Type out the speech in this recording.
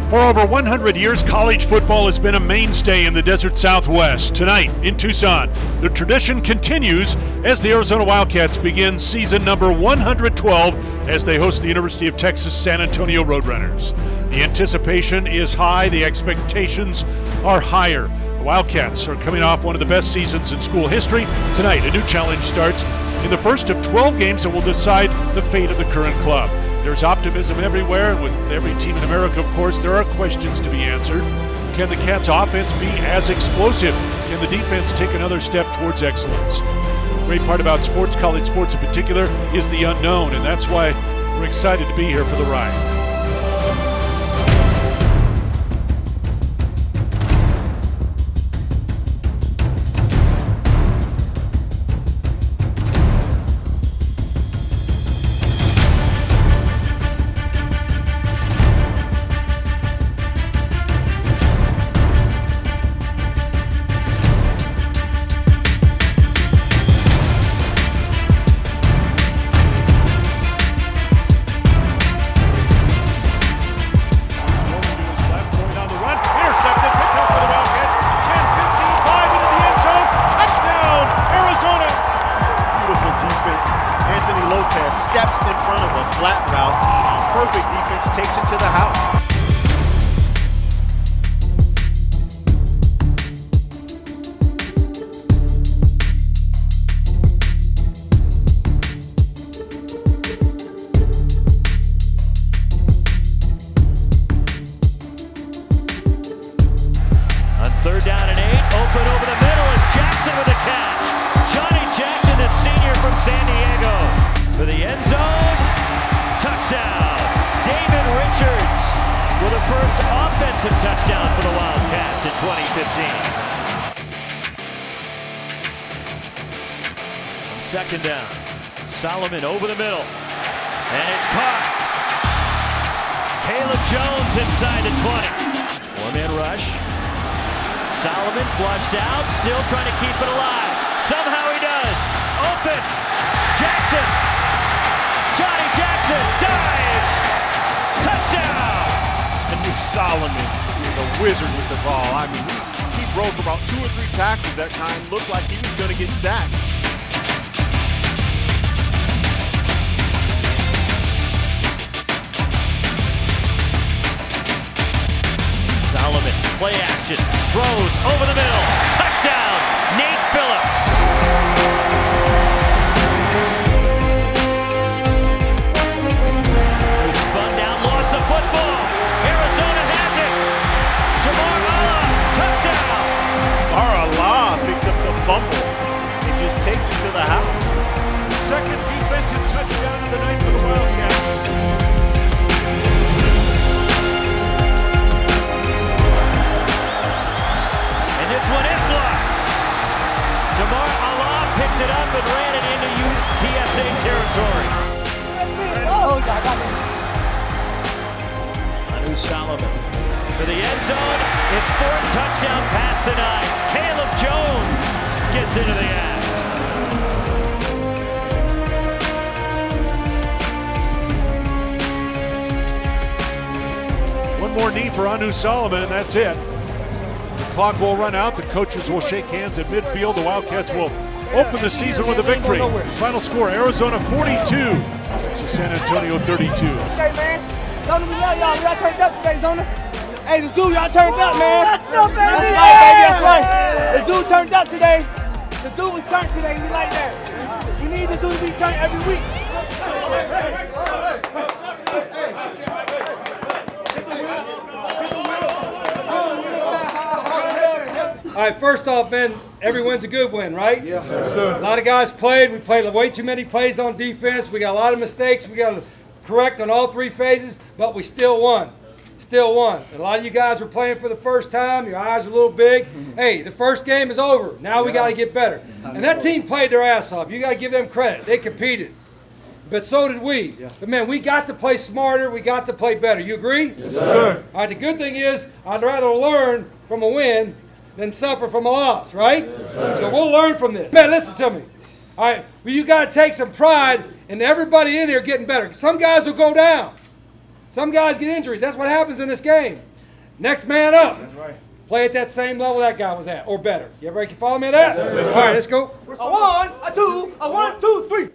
For over 100 years, college football has been a mainstay in the desert Southwest. Tonight in Tucson, the tradition continues as the Arizona Wildcats begin season number 112 as they host the University of Texas San Antonio Roadrunners. The anticipation is high, the expectations are higher. The Wildcats are coming off one of the best seasons in school history. Tonight, a new challenge starts in the first of 12 games that will decide the fate of the current club. There's optimism everywhere, and with every team in America, of course, there are questions to be answered. Can the Cats' offense be as explosive? Can the defense take another step towards excellence? The great part about sports, college sports in particular, is the unknown, and that's why we're excited to be here for the ride. Steps in front of a flat route. Perfect defense takes it to the house. On 3rd down and 8, open over the middle is Jackson with the catch. Johnny Jackson, the senior from San Diego. For the end zone, touchdown. David Richards with the first offensive touchdown for the Wildcats in 2015. On 2nd down, Solomon over the middle, and it's caught. Caleb Jones inside the 20. Four-man rush. Solomon flushed out, still trying to keep it alive. Somehow he does. Open. Jackson. Johnny Jackson dives! Touchdown! And New Solomon is a wizard with the ball. I mean, he broke about 2 or 3 tackles that time. Looked like he was going to get sacked. Solomon, play action, throws over the middle. Touchdown! Nate Phillips! Football. Arizona has it. Jamar Allah picks up the fumble and just takes it to the house. Second defensive touchdown of the night for the Wildcats. And this one is blocked. Jamar Allah picked it up and ran it into UTSA territory. Oh, God, got it. Solomon for the end zone. It's 4th touchdown pass tonight. Caleb Jones gets into the act. One more knee for Anu Solomon, and that's it. The clock will run out. The coaches will shake hands at midfield. The Wildcats will open the season with a victory. Final score, Arizona 42, Texas San Antonio 32. Okay, man. Zona, we love y'all. Y'all turned up today, Zona. Hey, the zoo, y'all turned up, man. That's right, baby. That's right. The zoo turned up today. The zoo was turned today. We like that. We need the zoo to be turned every week. All right, first off, man, every win's a good win, right? Yeah, sir. A lot of guys played. We played way too many plays on defense. We got a lot of mistakes. We got to correct on all 3 phases, but we still won. Still won. A lot of you guys were playing for the first time. Your eyes are a little big. Hey, the first game is over. Now we got to get better. And that team played their ass off. You got to give them credit. They competed. But so did we. Yeah. But, man, we got to play smarter. We got to play better. You agree? Yes, sir. All right, the good thing is I'd rather learn from a win than suffer from a loss, right? Yes, sir. So we'll learn from this. Man, listen to me. All right, well, you got to take some pride in everybody in here getting better. Some guys will go down. Some guys get injuries. That's what happens in this game. Next man up. That's right. Play at that same level that guy was at, or better. You everybody can follow me at that? All right, let's go. A 1, a 2, a 1, 2, 3.